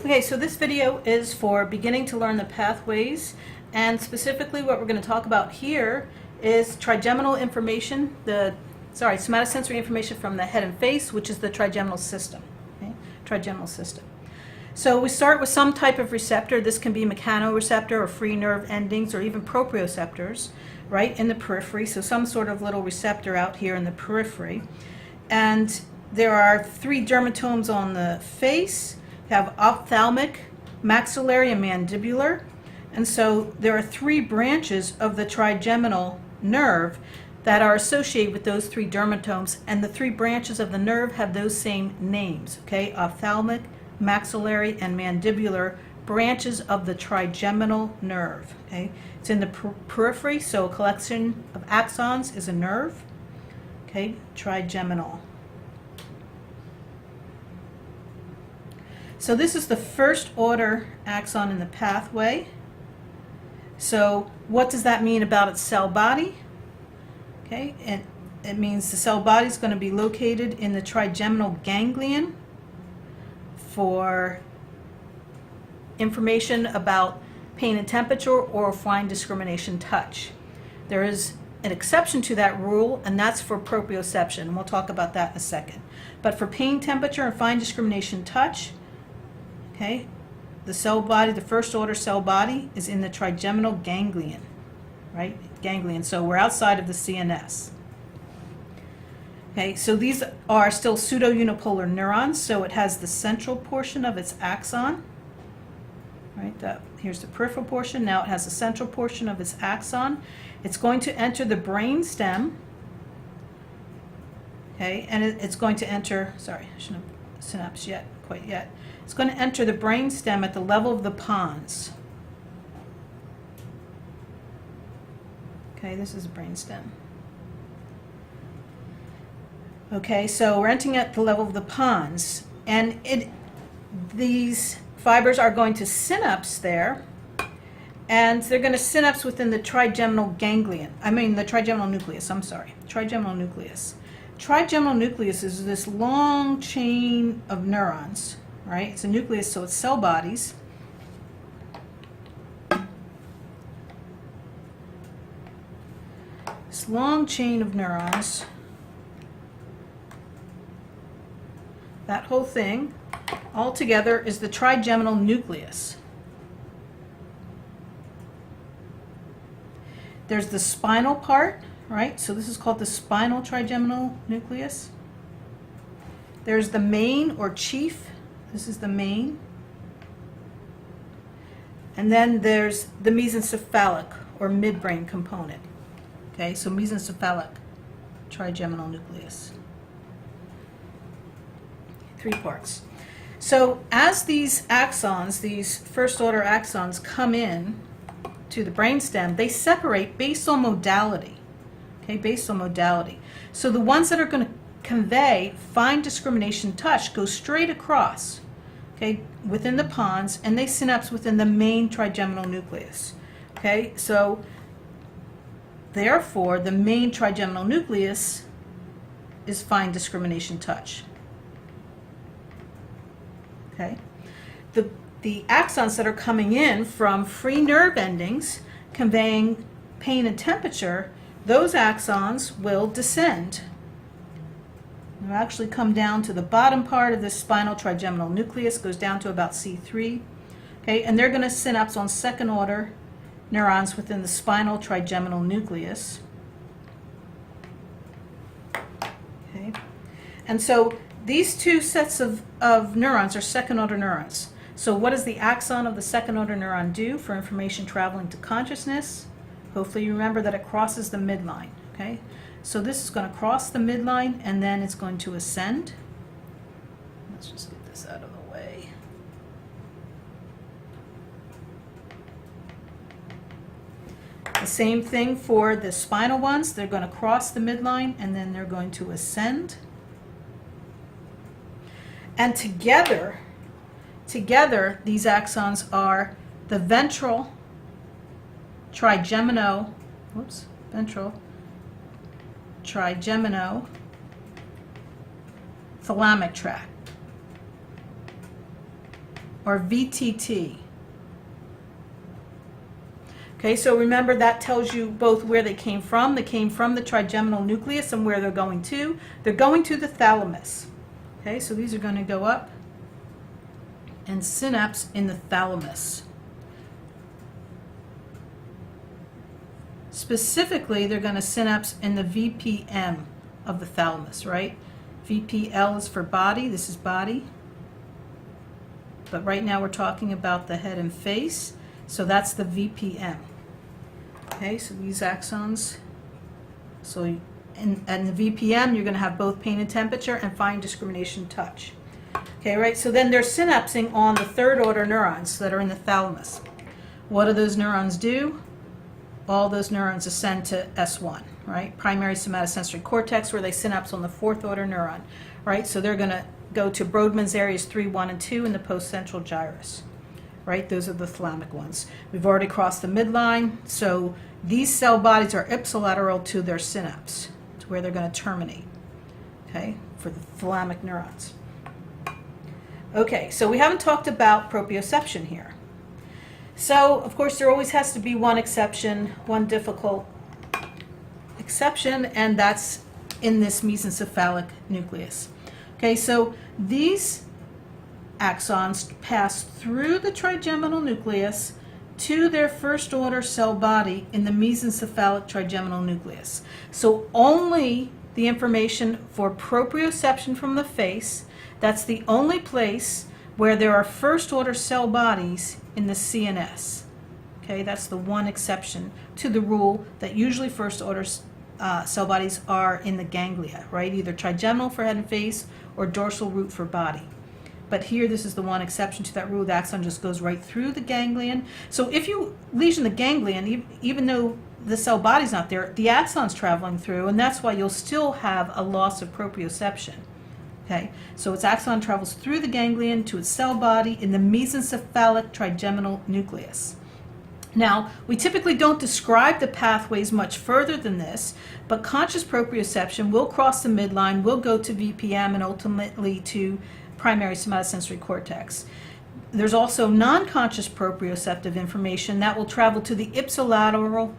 Okay, so this video is for beginning to learn the pathways, and specifically what we're going to talk about here is trigeminal information, somatosensory information from the head and face, which is the trigeminal system. Okay? Trigeminal system. So we start with some type of receptor. This can be mechanoreceptor or free nerve endings or even proprioceptors, right, in the periphery. So some sort of little receptor out here in the periphery. And there are 3 dermatomes on the face. You have ophthalmic, maxillary, and mandibular. And so there are 3 branches of the trigeminal nerve that are associated with those 3 dermatomes, and the 3 branches of the nerve have those same names, okay? Ophthalmic, maxillary, and mandibular branches of the trigeminal nerve, okay? It's in the periphery, so a collection of axons is a nerve, okay? Trigeminal. So this is the first order axon in the pathway. So what does that mean about its cell body? Okay, it means the cell body is going to be located in the trigeminal ganglion for information about pain and temperature or fine discrimination touch. There is an exception to that rule, and that's for proprioception, and we'll talk about that in a second. But for pain, temperature, and fine discrimination touch, okay, the cell body, the first order cell body, is in the trigeminal ganglion, right? Ganglion. So we're outside of the CNS. Okay, so these are still pseudo-unipolar neurons, so it has the central portion of its axon, right? Here's the peripheral portion. Now it has the central portion of its axon. It's going to enter the brain stem, okay, and it's going to enter, sorry, I shouldn't have synapse yet, quite yet. It's going to enter the brain stem at the level of the pons. Okay, this is the brain stem. Okay, so we're entering at the level of the pons, and these fibers are going to synapse there, and they're going to synapse within the trigeminal ganglion. The trigeminal nucleus, I'm sorry. Trigeminal nucleus. Trigeminal nucleus is this long chain of neurons, right? It's a nucleus, so it's cell bodies. This long chain of neurons, that whole thing, all together is the trigeminal nucleus. There's the spinal part, right? So this is called the spinal trigeminal nucleus. There's the main or chief. This is the main. And then there's the mesencephalic or midbrain component. Okay, so mesencephalic trigeminal nucleus. 3 parts. So as these axons, these first order axons, come in to the brainstem, they separate based on modality. Okay, based on modality. So the ones that are going to convey fine discrimination touch go straight across, okay, within the pons, and they synapse within the main trigeminal nucleus. Okay, so therefore the main trigeminal nucleus is fine discrimination touch. Okay, the axons that are coming in from free nerve endings conveying pain and temperature, those axons will descend. They'll actually come down to the bottom part of the spinal trigeminal nucleus, goes down to about C3. Okay, and they're going to synapse on second order neurons within the spinal trigeminal nucleus. Okay, and so these 2 sets of neurons are second order neurons. So what does the axon of the second order neuron do for information traveling to consciousness? Hopefully you remember that it crosses the midline. Okay, so this is going to cross the midline, and then it's going to ascend. Let's just get this out of the way. The same thing for the spinal ones. They're going to cross the midline, and then they're going to ascend. And together, these axons are the ventral trigeminothalamic tract. or VTT. Okay, so remember that tells you both where they came from. They came from the trigeminal nucleus and where they're going to. They're going to the thalamus. Okay, so these are going to go up and synapse in the thalamus. Specifically, they're going to synapse in the VPM of the thalamus, right? VPL is for body. This is body. But right now we're talking about the head and face. So that's the VPM. Okay, so these axons. So in the VPM, you're going to have both pain and temperature and fine discrimination touch. Okay, right? So then they're synapsing on the third order neurons that are in the thalamus. What do those neurons do? All those neurons ascend to S1, right? Primary somatosensory cortex, where they synapse on the fourth order neuron, right? So they're going to go to Brodmann's areas 3, 1, and 2 in the postcentral gyrus, right? Those are the thalamic ones. We've already crossed the midline, so these cell bodies are ipsilateral to their synapse, to where they're going to terminate, okay, for the thalamic neurons. Okay, so we haven't talked about proprioception here. So, of course, there always has to be one exception, one difficult exception, and that's in this mesencephalic nucleus. Okay, so these axons pass through the trigeminal nucleus to their first order cell body in the mesencephalic trigeminal nucleus. So only the information for proprioception from the face, that's the only place where there are first order cell bodies in the CNS. Okay, that's the one exception to the rule that usually first order cell bodies are in the ganglia, right? Either trigeminal for head and face or dorsal root for body. But here, this is the one exception to that rule. The axon just goes right through the ganglion. So if you lesion the ganglion, even though the cell body's not there, the axon's traveling through, and that's why you'll still have a loss of proprioception. Okay, so its axon travels through the ganglion to its cell body in the mesencephalic trigeminal nucleus. Now, we typically don't describe the pathways much further than this, but conscious proprioception will cross the midline, will go to VPM, and ultimately to primary somatosensory cortex. There's also non-conscious proprioceptive information that will travel to the ipsilateral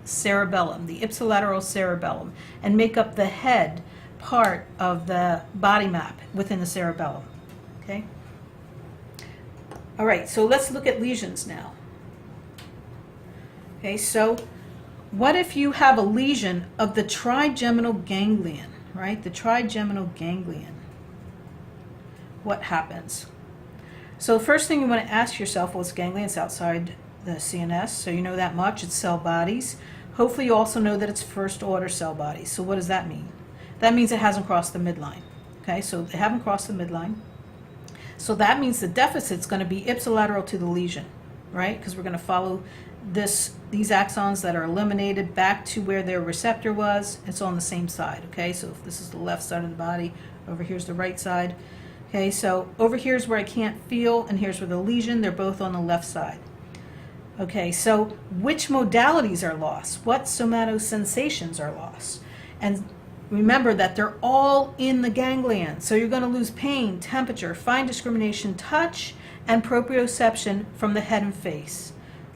cerebellum, and make up the head part of the body map within the cerebellum. Okay? All right, so let's look at lesions now. Okay, so what if you have a lesion of the trigeminal ganglion, right? The trigeminal ganglion. What happens? So the first thing you want to ask yourself, well, it's ganglion, it's outside the CNS, so you know that much. It's cell bodies. Hopefully you also know that it's first order cell bodies. So what does that mean? That means it hasn't crossed the midline. Okay, so they haven't crossed the midline. So that means the deficit's going to be ipsilateral to the lesion, right? Because we're going to follow these axons that are eliminated back to where their receptor was. It's on the same side, okay? So if this is the left side of the body, over here's the right side. Okay, so over here's where I can't feel, and here's where the lesion, they're both on the left side. Okay, so which modalities are lost? What somatosensations are lost? And remember that they're all in the ganglion. So you're going to lose pain, temperature, fine discrimination, touch, and proprioception from the head and face.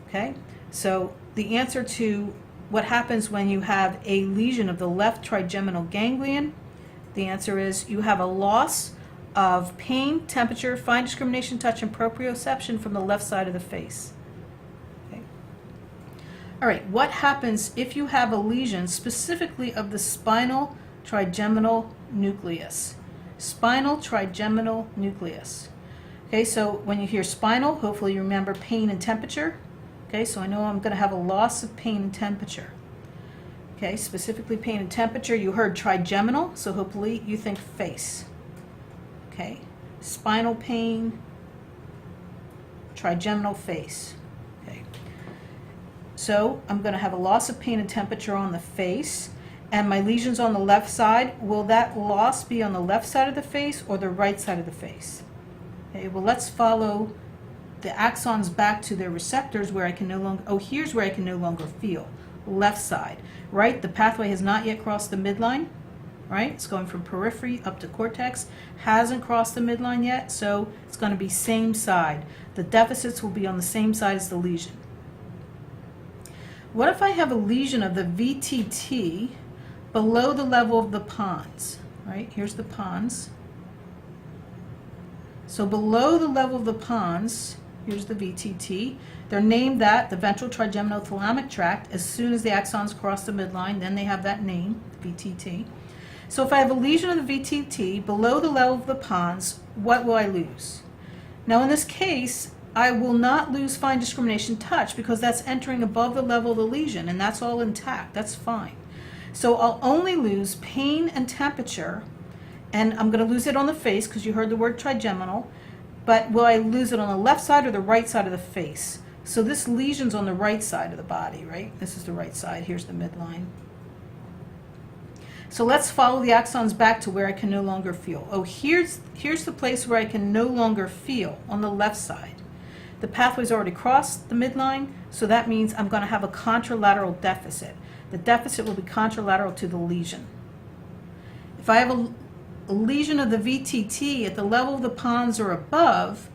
Okay, so the answer to what happens when you have a lesion of the left trigeminal ganglion, the answer is you have a loss of pain, temperature, fine discrimination, touch, and proprioception from the left side of the face. Okay. All right, what happens if you have a lesion specifically of the spinal trigeminal nucleus? Spinal trigeminal nucleus. Okay, so when you hear spinal, hopefully you remember pain and temperature. Okay, so I know I'm going to have a loss of pain and temperature. Okay, specifically pain and temperature. You heard trigeminal, so hopefully you think face. Okay, spinal pain, trigeminal face. Okay, so I'm going to have a loss of pain and temperature on the face, and my lesion's on the left side. Will that loss be on the left side of the face or the right side of the face? Okay, well, let's follow the axons back to their receptors where I can no longer, here's where I can no longer feel. Left side, right? The pathway has not yet crossed the midline. right? It's going from periphery up to cortex, hasn't crossed the midline yet, so it's going to be same side. The deficits will be on the same side as the lesion. What if I have a lesion of the VTT below the level of the pons, right? Here's the pons. So below the level of the pons, here's the VTT. They're named that, the ventral trigeminal thalamic tract. As soon as the axons cross the midline, then they have that name, the VTT. So if I have a lesion of the VTT below the level of the pons, what will I lose? Now in this case, I will not lose fine discrimination touch because that's entering above the level of the lesion, and that's all intact. That's fine. So I'll only lose pain and temperature, and I'm going to lose it on the face because you heard the word trigeminal, but will I lose it on the left side or the right side of the face? So this lesion's on the right side of the body, right? This is the right side. Here's the midline. So let's follow the axons back to where I can no longer feel. Oh, here's the place where I can no longer feel, on the left side. The pathway's already crossed the midline, so that means I'm going to have a contralateral deficit. The deficit will be contralateral to the lesion. If I have a lesion of the VTT at the level of the pons or above,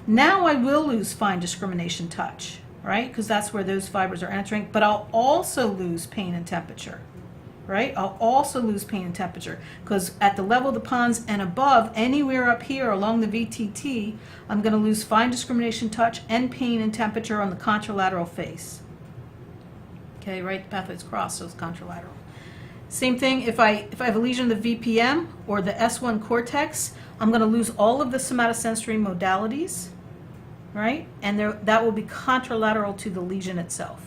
now I will lose fine discrimination touch, right? Because that's where those fibers are entering, but I'll also lose pain and temperature, right? I'll also lose pain and temperature because at the level of the pons and above, anywhere up here along the VTT, I'm going to lose fine discrimination touch and pain and temperature on the contralateral face. Okay, right? The pathway's crossed, so it's contralateral. Same thing, if I have a lesion of the VPM or the S1 cortex, I'm going to lose all of the somatosensory modalities, right? And that will be contralateral to the lesion itself.